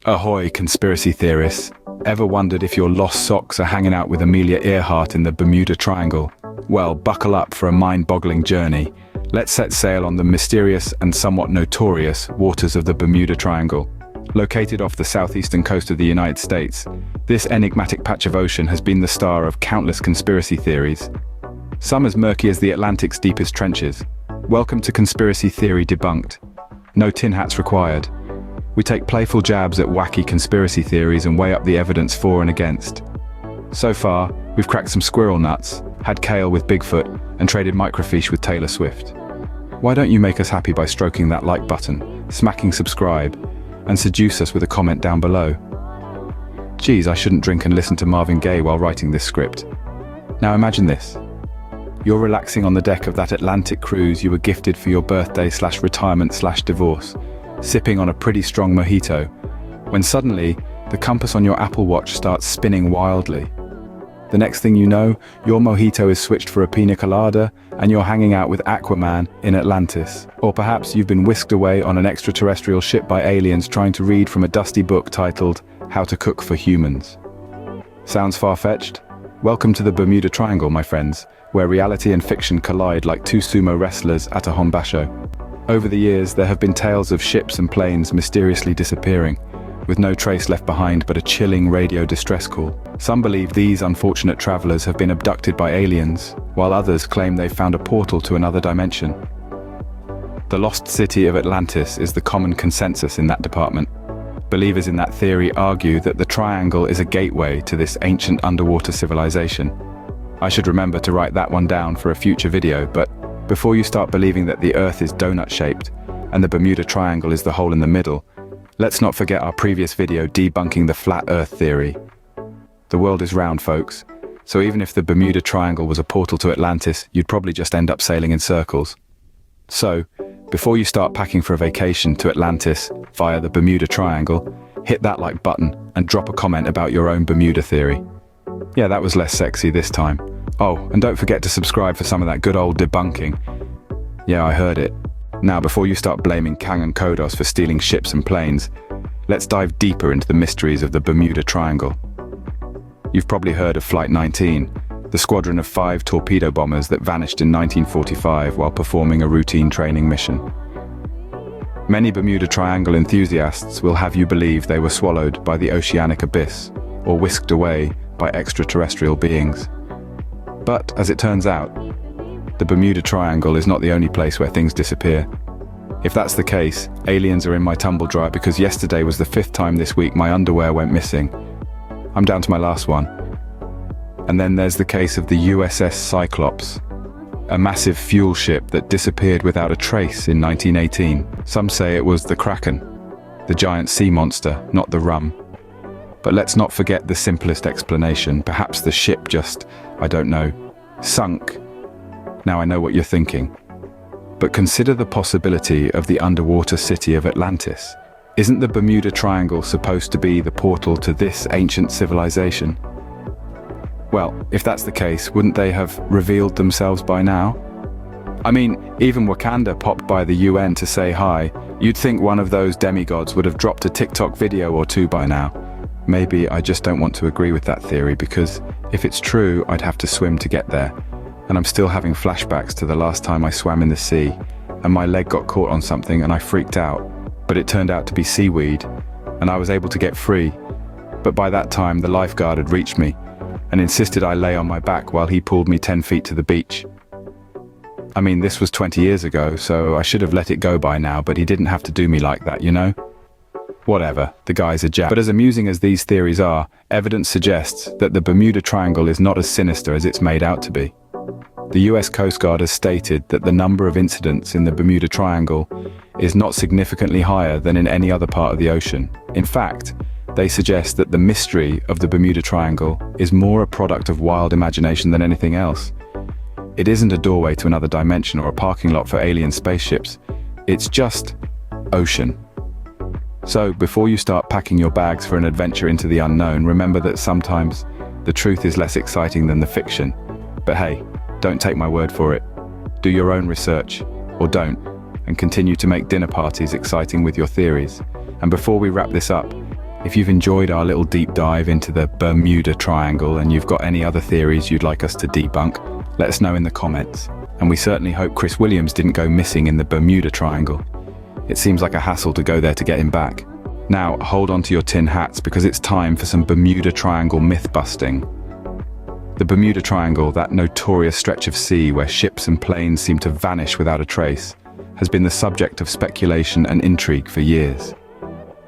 Ahoy, conspiracy theorists. Ever wondered if your lost socks are hanging out with Amelia Earhart in the Bermuda Triangle? Well, buckle up for a mind-boggling journey. Let's set sail on the mysterious and somewhat notorious waters of the Bermuda Triangle. Located off the southeastern coast of the United States, this enigmatic patch of ocean has been the star of countless conspiracy theories. Some as murky as the Atlantic's deepest trenches. Welcome to Conspiracy Theory Debunked. No tin hats required. We take playful jabs at wacky conspiracy theories and weigh up the evidence for and against. So far, we've cracked some squirrel nuts, had kale with Bigfoot, and traded microfiche with Taylor Swift. Why don't you make us happy by stroking that like button, smacking subscribe, and seduce us with a comment down below? Geez, I shouldn't drink and listen to Marvin Gaye while writing this script. Now imagine this. You're relaxing on the deck of that Atlantic cruise you were gifted for your birthday/retirement/divorce, sipping on a pretty strong mojito, when suddenly, the compass on your Apple Watch starts spinning wildly. The next thing you know, your mojito is switched for a pina colada, and you're hanging out with Aquaman in Atlantis. Or perhaps you've been whisked away on an extraterrestrial ship by aliens trying to read from a dusty book titled, How to Cook for Humans. Sounds far-fetched? Welcome to the Bermuda Triangle, my friends, where reality and fiction collide like two sumo wrestlers at a honbasho. Over the years, there have been tales of ships and planes mysteriously disappearing, with no trace left behind but a chilling radio distress call. Some believe these unfortunate travelers have been abducted by aliens, while others claim they've found a portal to another dimension. The lost city of Atlantis is the common consensus in that department. Believers in that theory argue that the triangle is a gateway to this ancient underwater civilization. I should remember to write that one down for a future video, but before you start believing that the Earth is donut-shaped and the Bermuda Triangle is the hole in the middle, let's not forget our previous video debunking the flat Earth theory. The world is round, folks, so even if the Bermuda Triangle was a portal to Atlantis, you'd probably just end up sailing in circles. So, before you start packing for a vacation to Atlantis via the Bermuda Triangle, hit that like button and drop a comment about your own Bermuda theory. Yeah, that was less sexy this time. Oh, and don't forget to subscribe for some of that good old debunking. Yeah, I heard it. Now, before you start blaming Kang and Kodos for stealing ships and planes, let's dive deeper into the mysteries of the Bermuda Triangle. You've probably heard of Flight 19, the squadron of 5 torpedo bombers that vanished in 1945 while performing a routine training mission. Many Bermuda Triangle enthusiasts will have you believe they were swallowed by the oceanic abyss or whisked away by extraterrestrial beings. But, as it turns out, the Bermuda Triangle is not the only place where things disappear. If that's the case, aliens are in my tumble dryer because yesterday was the 5th time this week my underwear went missing. I'm down to my last one. And then there's the case of the USS Cyclops, a massive fuel ship that disappeared without a trace in 1918. Some say it was the Kraken, the giant sea monster, not the rum. But let's not forget the simplest explanation. Perhaps the ship just, I don't know, sunk. Now I know what you're thinking. But consider the possibility of the underwater city of Atlantis. Isn't the Bermuda Triangle supposed to be the portal to this ancient civilization? Well, if that's the case, wouldn't they have revealed themselves by now? I mean, even Wakanda popped by the UN to say hi. You'd think one of those demigods would have dropped a TikTok video or two by now. Maybe I just don't want to agree with that theory because if it's true, I'd have to swim to get there. And I'm still having flashbacks to the last time I swam in the sea and my leg got caught on something and I freaked out. But it turned out to be seaweed and I was able to get free. But by that time, the lifeguard had reached me and insisted I lay on my back while he pulled me 10 feet to the beach. I mean, this was 20 years ago, so I should have let it go by now, but he didn't have to do me like that, you know? Whatever, the guy's a jack. But as amusing as these theories are, evidence suggests that the Bermuda Triangle is not as sinister as it's made out to be. The US Coast Guard has stated that the number of incidents in the Bermuda Triangle is not significantly higher than in any other part of the ocean. In fact, they suggest that the mystery of the Bermuda Triangle is more a product of wild imagination than anything else. It isn't a doorway to another dimension or a parking lot for alien spaceships. It's just ocean. So, before you start packing your bags for an adventure into the unknown, remember that sometimes the truth is less exciting than the fiction. But hey, don't take my word for it. Do your own research, or don't, and continue to make dinner parties exciting with your theories. And before we wrap this up, If you've enjoyed our little deep dive into the Bermuda Triangle and you've got any other theories you'd like us to debunk, let us know in the comments. And we certainly hope Chris Williams didn't go missing in the Bermuda Triangle. It seems like a hassle to go there to get him back. Now, hold on to your tin hats because it's time for some Bermuda Triangle myth-busting. The Bermuda Triangle, that notorious stretch of sea where ships and planes seem to vanish without a trace, has been the subject of speculation and intrigue for years.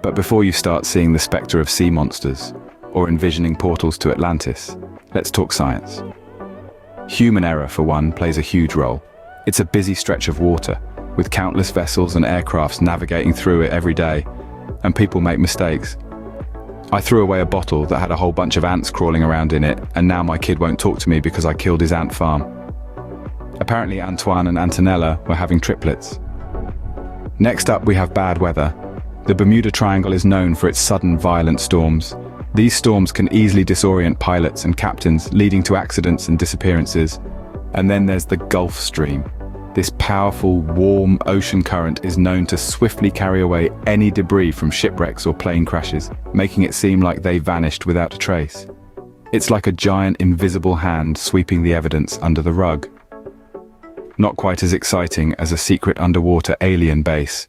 But before you start seeing the spectre of sea monsters, or envisioning portals to Atlantis, let's talk science. Human error, for one, plays a huge role. It's a busy stretch of water, with countless vessels and aircrafts navigating through it every day, and people make mistakes. I threw away a bottle that had a whole bunch of ants crawling around in it, and now my kid won't talk to me because I killed his ant farm. Apparently Antoine and Antonella were having triplets. Next up, we have bad weather. The Bermuda Triangle is known for its sudden, violent storms. These storms can easily disorient pilots and captains, leading to accidents and disappearances. And then there's the Gulf Stream. This powerful, warm ocean current is known to swiftly carry away any debris from shipwrecks or plane crashes, making it seem like they vanished without a trace. It's like a giant invisible hand sweeping the evidence under the rug. Not quite as exciting as a secret underwater alien base,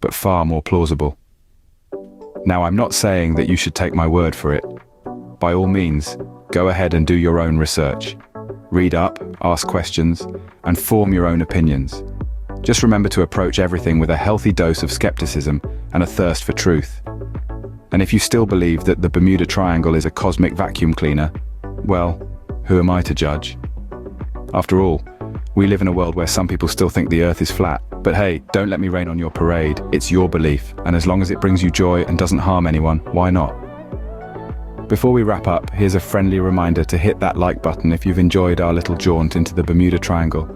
but far more plausible. Now, I'm not saying that you should take my word for it. By all means, go ahead and do your own research. Read up, ask questions, and form your own opinions. Just remember to approach everything with a healthy dose of skepticism and a thirst for truth. And if you still believe that the Bermuda Triangle is a cosmic vacuum cleaner, well, who am I to judge? After all, we live in a world where some people still think the Earth is flat. But hey, don't let me rain on your parade. It's your belief, and as long as it brings you joy and doesn't harm anyone, why not? Before we wrap up, here's a friendly reminder to hit that like button if you've enjoyed our little jaunt into the Bermuda Triangle.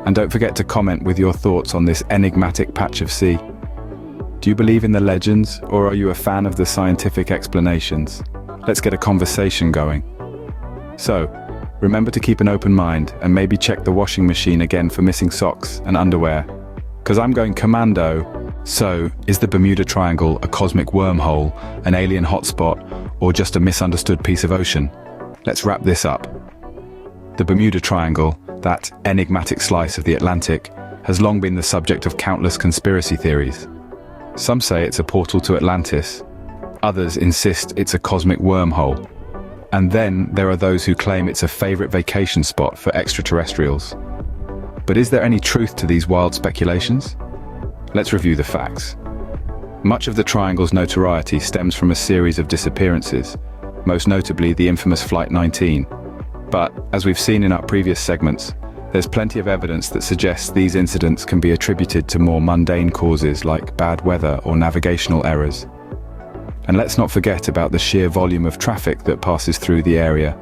And don't forget to comment with your thoughts on this enigmatic patch of sea. Do you believe in the legends, or are you a fan of the scientific explanations? Let's get a conversation going. So, remember to keep an open mind and maybe check the washing machine again for missing socks and underwear. 'Cause I'm going commando. So, is the Bermuda Triangle a cosmic wormhole, an alien hotspot, or just a misunderstood piece of ocean? Let's wrap this up. The Bermuda Triangle, that enigmatic slice of the Atlantic, has long been the subject of countless conspiracy theories. Some say it's a portal to Atlantis. Others insist it's a cosmic wormhole. And then there are those who claim it's a favorite vacation spot for extraterrestrials. But is there any truth to these wild speculations? Let's review the facts. Much of the triangle's notoriety stems from a series of disappearances, most notably the infamous Flight 19. But, as we've seen in our previous segments, there's plenty of evidence that suggests these incidents can be attributed to more mundane causes like bad weather or navigational errors. And let's not forget about the sheer volume of traffic that passes through the area.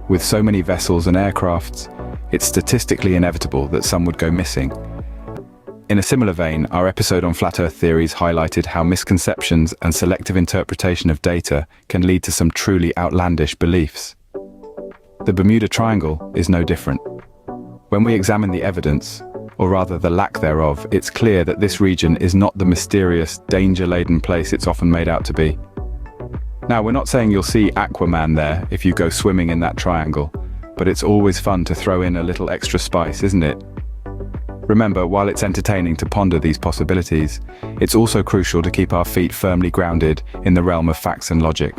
With so many vessels and aircrafts, it's statistically inevitable that some would go missing. In a similar vein, our episode on flat Earth theories highlighted how misconceptions and selective interpretation of data can lead to some truly outlandish beliefs. The Bermuda Triangle is no different. When we examine the evidence, or rather the lack thereof, it's clear that this region is not the mysterious, danger-laden place it's often made out to be. Now, we're not saying you'll see Aquaman there if you go swimming in that triangle, but it's always fun to throw in a little extra spice, isn't it? Remember, while it's entertaining to ponder these possibilities, it's also crucial to keep our feet firmly grounded in the realm of facts and logic.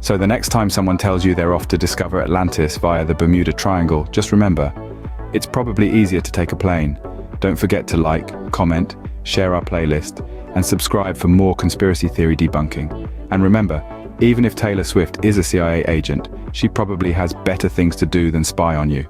So the next time someone tells you they're off to discover Atlantis via the Bermuda Triangle, just remember, it's probably easier to take a plane. Don't forget to like, comment, share our playlist, and subscribe for more conspiracy theory debunking. And remember, even if Taylor Swift is a CIA agent, she probably has better things to do than spy on you.